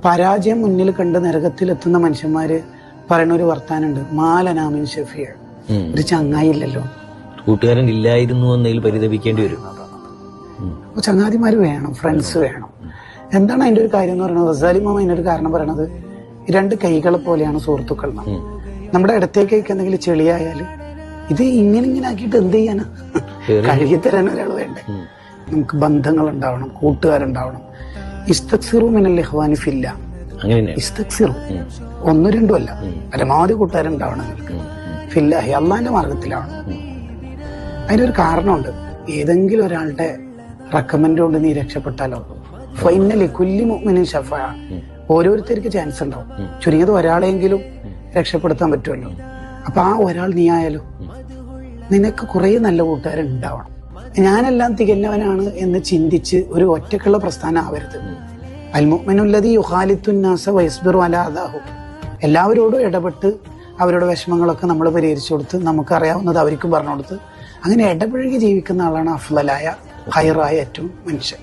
പരാജയം മുന്നിൽ കണ്ട് നരകത്തിലെത്തുന്ന മനുഷ്യന്മാര് പറയുന്ന ഒരു വർത്താനുണ്ട്, മാലനാമിൻ ഷഫിയ, ഒരു ചങ്ങായി ഇല്ലല്ലോ, കൂട്ടുകാരൻ ഇല്ലായിരുന്നു എന്നതിൽ പരിതപിക്കേണ്ടി വരും. അപ്പൊ ചങ്ങാതിമാര് വേണം, ഫ്രണ്ട്സ് വേണം. എന്താണ് അതിന്റെ ഒരു കാര്യം എന്ന് പറയുന്നത്? ഗസാലി മാമ അതിന്റെ ഒരു കാരണം പറയണത്, രണ്ട് കൈകളെ പോലെയാണ് സുഹൃത്തുക്കൾ. നമ്മുടെ ഇടത്തേക്ക് എന്തെങ്കിലും ചെളിയായാൽ ഇത് ഇങ്ങനെ ആക്കിയിട്ട് എന്ത് ചെയ്യാനാ? കഴുകിത്തരാൻ ഒരാൾ വേണ്ടേ? നമുക്ക് ബന്ധങ്ങൾ ഉണ്ടാവണം, കൂട്ടുകാരുണ്ടാവണം. ഇസ്തക്സിറു മിനൽ ഇഖ്വാനി ഫില്ല, ഇസ്തക്സിറു ഒന്നും രണ്ടും അല്ല, പരമാവധി കൂട്ടുകാരുണ്ടാവണം നിങ്ങൾക്ക് ഫില്ലാഹി, അള്ളാന്റെ മാർഗത്തിലാണ്. അതിനൊരു കാരണമുണ്ട്. ഏതെങ്കിലും ഒരാളുടെ റെക്കമെൻഡ് കൊണ്ട് നീ രക്ഷപ്പെട്ടാലോ, ഫൈനലി കുല്ലി മുഅ്മിനിൻ ശഫാഅ, ഓരോരുത്തർക്ക് ചാൻസ് ഉണ്ടാവും. ചുരുങ്ങിയത് ഒരാളെങ്കിലും രക്ഷപ്പെടുത്താൻ പറ്റുമല്ലോ. അപ്പൊ ആ ഒരാൾ നീ ആയാലോ, നിനക്ക് കുറെ നല്ല കൂട്ടുകാരുണ്ടാവണം. ഞാനെല്ലാം തികഞ്ഞവനാണ് എന്ന് ചിന്തിച്ച് ഒരു ഒറ്റക്കുള്ള പ്രസ്ഥാനം ആവരുത്. അൽ മുഅ്മിനുല്ലദീ യുഖാലിത്തുൻ നാസ വയസ്ബിറു അലാ അദാഹും, എല്ലാവരോടും ഇടപെട്ട് അവരുടെ വിഷമങ്ങളൊക്കെ നമ്മൾ പരിഹരിച്ചു കൊടുത്ത് നമുക്ക് അറിയാവുന്നത് അവർക്കും പറഞ്ഞു കൊടുത്ത് അങ്ങനെ ഇടപഴകി ജീവിക്കുന്ന ആളാണ് അഫ്ളലായ ഹൈറായ ഏറ്റവും മനുഷ്യൻ.